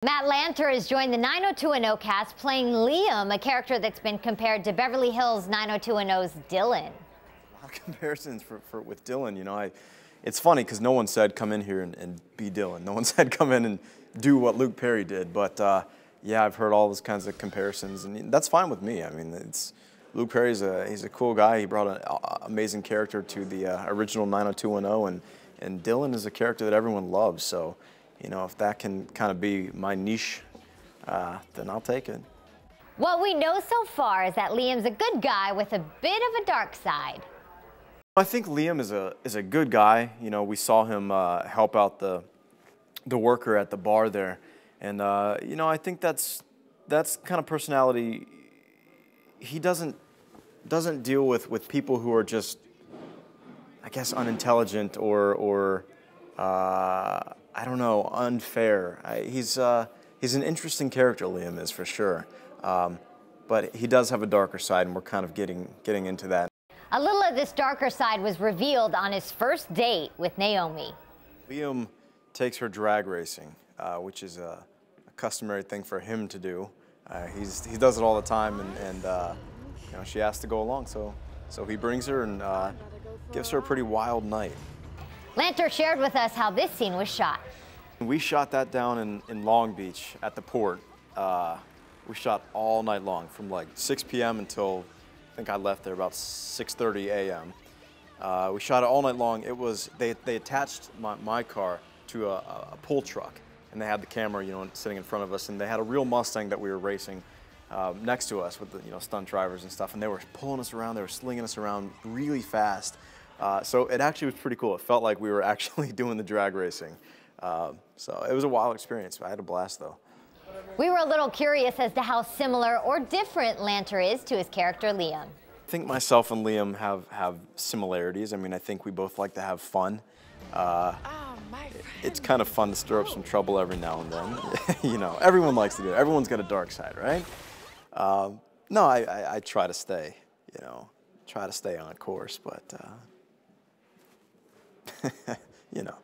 Matt Lanter has joined the 90210 cast playing Liam, a character that's been compared to Beverly Hills 90210's Dylan. A lot of comparisons with Dylan, you know. It's funny because no one said come in here and be Dylan. No one said come in and do what Luke Perry did. But yeah, I've heard all those kinds of comparisons, and that's fine with me. I mean, Luke Perry's he's a cool guy. He brought an amazing character to the original 90210, and Dylan is a character that everyone loves. So, you know, if that can kind of be my niche, then I'll take it. What we know so far is that Liam's a good guy with a bit of a dark side. I think Liam is a good guy. You know, we saw him help out the worker at the bar there, and you know, I think that's kind of personality. He doesn't deal with people who are just, I guess, unintelligent or I don't know, unfair. He's an interesting character, Liam is, for sure. But he does have a darker side, and we're kind of getting into that. A little of this darker side was revealed on his first date with Naomi. Liam takes her drag racing, which is a customary thing for him to do. He does it all the time, and you know, she asked to go along, so he brings her and gives her a pretty wild night. Lanter shared with us how this scene was shot. We shot that down in Long Beach at the port. We shot all night long, from like 6 p.m. until I think I left there about 6:30 a.m. We shot it all night long. It was they attached my car to a pull truck, and they had the camera, you know, sitting in front of us, and they had a real Mustang that we were racing next to us with the, you know, stunt drivers and stuff, and they were pulling us around. They were slinging us around really fast. So it actually was pretty cool. It felt like we were actually doing the drag racing. So it was a wild experience. I had a blast, though. We were a little curious as to how similar or different Lanter is to his character Liam. I think myself and Liam have similarities. I mean, I think we both like to have fun. It's kind of fun to stir up some trouble every now and then. You know, everyone likes to do it. Everyone's got a dark side, right? No, I try to stay, you know, on course, but you know.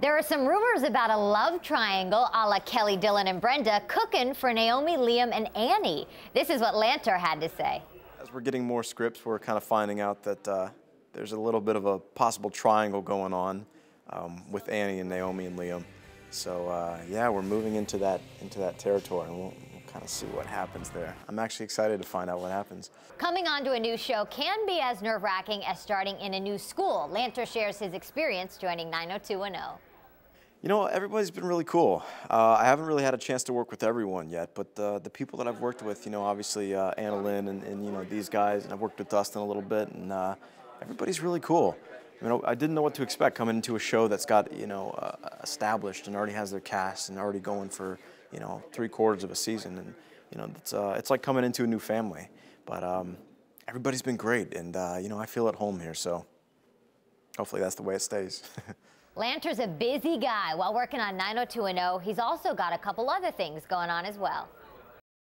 There are some rumors about a love triangle a la Kelly, Dylan, and Brenda cooking for Naomi, Liam, and Annie. This is what Lanter had to say. As we're getting more scripts, we're kind of finding out that there's a little bit of a possible triangle going on with Annie and Naomi and Liam. So yeah, we're moving into that territory, and we'll kind of see what happens there. I'm actually excited to find out what happens. Coming on to a new show can be as nerve-wracking as starting in a new school. Lanter shares his experience joining 90210. You know, everybody's been really cool. I haven't really had a chance to work with everyone yet, but the people that I've worked with, you know, obviously Anna Lynn and you know, these guys, and I've worked with Dustin a little bit, and everybody's really cool. You know, I didn't know what to expect coming into a show that's got, you know, established and already has their cast and already going for, you know, 3/4 of a season, and you know, it's like coming into a new family. But everybody's been great, and you know, I feel at home here, so hopefully that's the way it stays. Lanter's a busy guy. While working on 90210, he's also got a couple other things going on as well.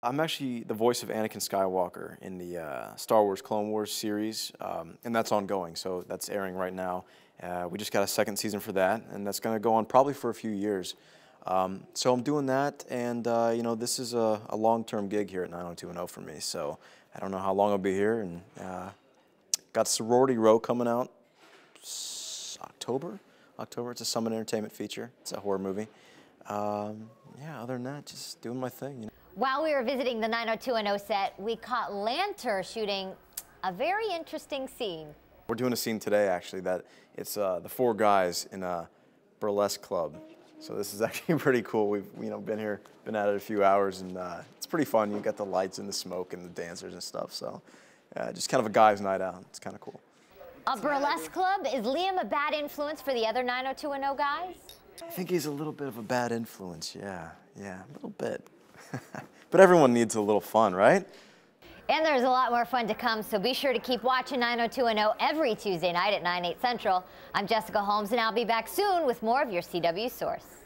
I'm actually the voice of Anakin Skywalker in the Star Wars Clone Wars series, and that's ongoing, so that's airing right now. We just got a second season for that, and that's going to go on probably for a few years. So I'm doing that, and you know, this is a long-term gig here at 90210 for me, so I don't know how long I'll be here, and got Sorority Row coming out October. It's a Summit Entertainment feature. It's a horror movie. Yeah, other than that, just doing my thing. You know? While we were visiting the 90210 set, we caught Lanter shooting a very interesting scene. We're doing a scene today, actually, that it's the 4 guys in a burlesque club. So this is actually pretty cool. We've, you know, been at it a few hours, and it's pretty fun. You got the lights and the smoke and the dancers and stuff. So just kind of a guys' night out. It's kind of cool. A burlesque club? Is Liam a bad influence for the other 90210 guys? I think he's a little bit of a bad influence, yeah, a little bit. But everyone needs a little fun, right? And there's a lot more fun to come, so be sure to keep watching 90210 every Tuesday night at 9/8 Central. I'm Jessica Holmes, and I'll be back soon with more of your CW Source.